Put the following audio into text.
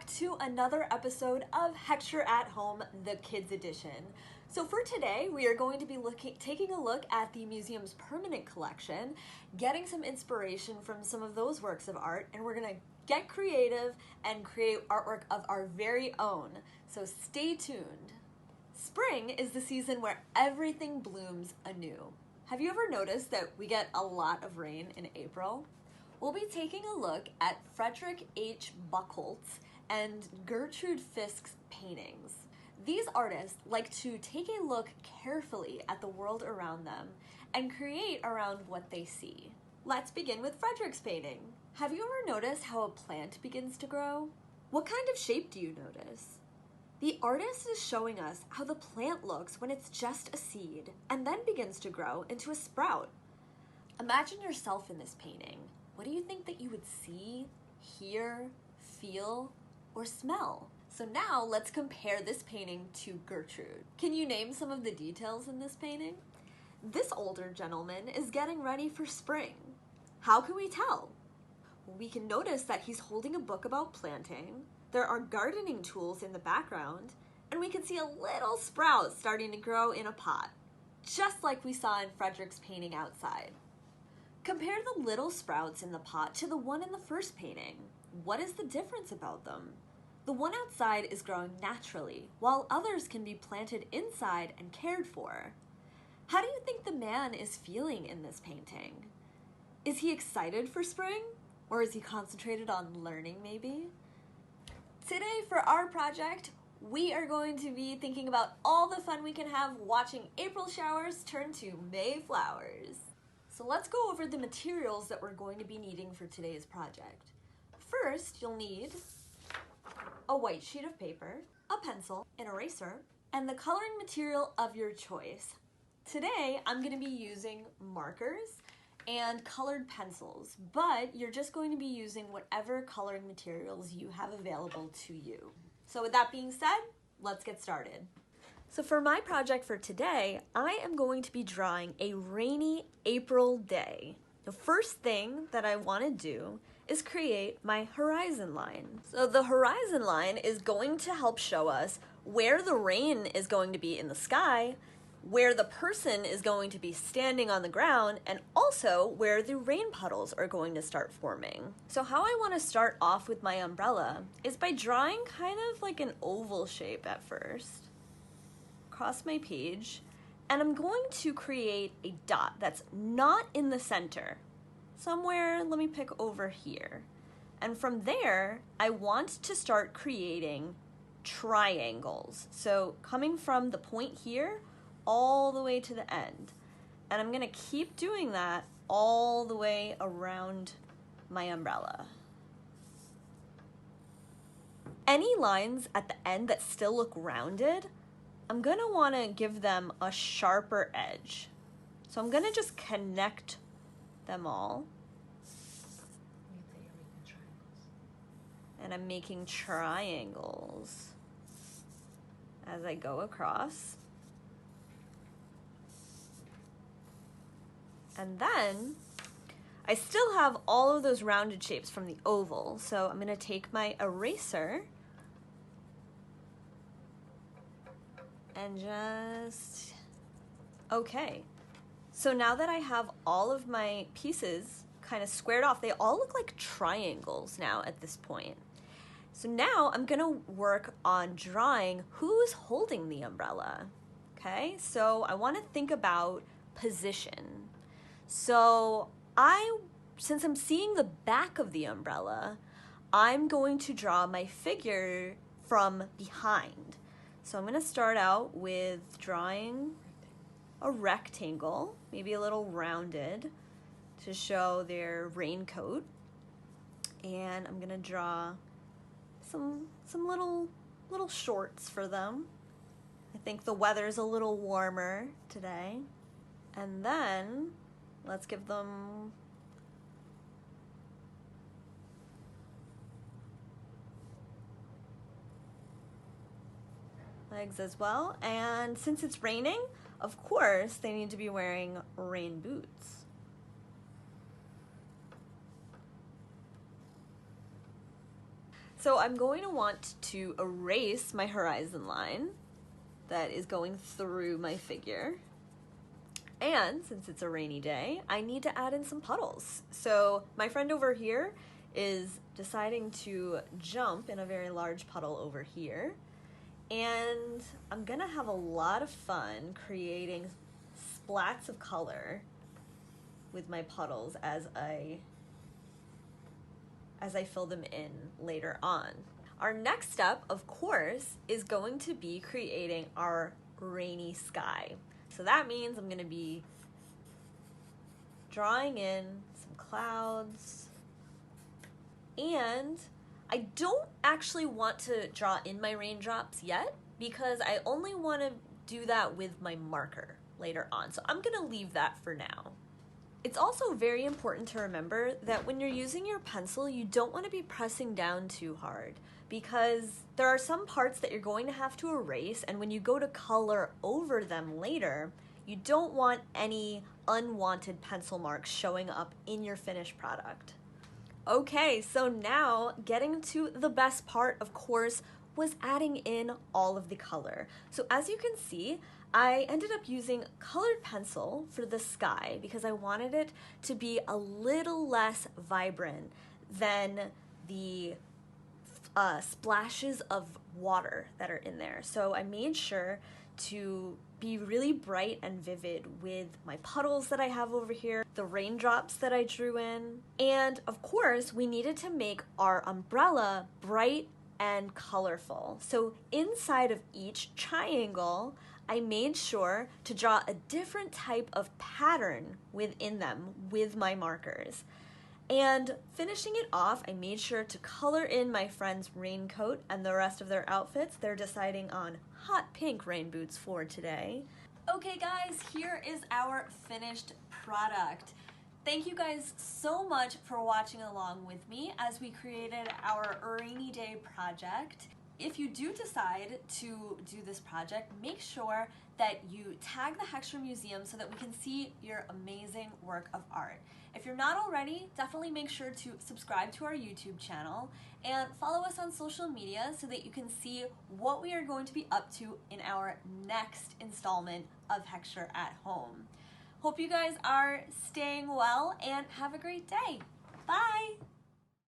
to another episode of Heckscher Home Kids Edition. So for today, we are going to be taking a look at the museum's permanent collection, getting some inspiration from some of those works of art, and we're going to get creative and create artwork of our very own. So stay tuned. Spring is the season where everything blooms anew. Have you ever noticed that we get a lot of rain in April? We'll be taking a look at Fredrick H. Buckholtz and Gertrude Fisk's paintings. These artists like to take a look carefully at the world around them and create around what they see. Let's begin with Frederick's painting. Have you ever noticed how a plant begins to grow? What kind of shape do you notice? The artist is showing us how the plant looks when it's just a seed and then begins to grow into a sprout. Imagine yourself in this painting. What do you think that you would see, hear, feel, or smell? So now let's compare this painting to Gertrude. Can you name some of the details in this painting? This older gentleman is getting ready for spring. How can we tell? We can notice that he's holding a book about planting. There are gardening tools in the background, and we can see a little sprout starting to grow in a pot, just like we saw in Frederick's painting outside. Compare the little sprouts in the pot to the one in the first painting. What is the difference about them? The one outside is growing naturally, while others can be planted inside and cared for. How do you think the man is feeling in this painting? Is he excited for spring? Or is he concentrated on learning maybe? Today for our project, we are going to be thinking about all the fun we can have watching April showers turn to May flowers. So let's go over the materials that we're going to be needing for today's project. First, you'll need a white sheet of paper, a pencil, an eraser, and the coloring material of your choice. Today, I'm going to be using markers and colored pencils, but you're just going to be using whatever coloring materials you have available to you. So with that being said, let's get started. So for my project for today, I am going to be drawing a rainy April day. The first thing that I want to do is create my horizon line. So the horizon line is going to help show us where the rain is going to be in the sky, where the person is going to be standing on the ground, and also where the rain puddles are going to start forming. So how I want to start off with my umbrella is by drawing kind of like an oval shape at first across my page, and I'm going to create a dot that's not in the center. Somewhere, let me pick over here. And from there, I want to start creating triangles. So coming from the point here all the way to the end. And I'm gonna keep doing that all the way around my umbrella. Any lines at the end that still look rounded, I'm gonna wanna give them a sharper edge. So I'm gonna just connect them all. And I'm making triangles as I go across. And then I still have all of those rounded shapes from the oval. So I'm gonna take my eraser and just, okay. So now that I have all of my pieces kind of squared off, they all look like triangles now at this point. So now I'm gonna work on drawing who's holding the umbrella, okay? So I wanna think about position. So since I'm seeing the back of the umbrella, I'm going to draw my figure from behind. So I'm gonna start out with drawing a rectangle, maybe a little rounded, to show their raincoat. And I'm gonna draw some little shorts for them. I think the weather's a little warmer today. And then let's give them legs as well. And since it's raining, of course, they need to be wearing rain boots. So I'm going to want to erase my horizon line that is going through my figure. And since it's a rainy day, I need to add in some puddles. So my friend over here is deciding to jump in a very large puddle over here. And I'm gonna have a lot of fun creating splats of color with my puddles as I fill them in later on. Our next step, of course, is going to be creating our rainy sky. So that means I'm gonna be drawing in some clouds, and I don't actually want to draw in my raindrops yet because I only want to do that with my marker later on. So I'm gonna leave that for now. It's also very important to remember that when you're using your pencil, you don't want to be pressing down too hard because there are some parts that you're going to have to erase, and when you go to color over them later, you don't want any unwanted pencil marks showing up in your finished product. Okay, so now getting to the best part, of course, was adding in all of the color. So as you can see, I ended up using colored pencil for the sky because I wanted it to be a little less vibrant than the splashes of water that are in there. So I made sure to be really bright and vivid with my puddles that I have over here, the raindrops that I drew in, and of course we needed to make our umbrella bright and colorful. So inside of each triangle, I made sure to draw a different type of pattern within them with my markers. And finishing it off, I made sure to color in my friend's raincoat and the rest of their outfits. They're deciding on hot pink rain boots for today. Okay guys, here is our finished product. Thank you guys so much for watching along with me as we created our rainy day project. If you do decide to do this project, make sure that you tag the Heckscher Museum so that we can see your amazing work of art. If you're not already, definitely make sure to subscribe to our YouTube channel and follow us on social media so that you can see what we are going to be up to in our next installment of Heckscher at Home. Hope you guys are staying well and have a great day. Bye!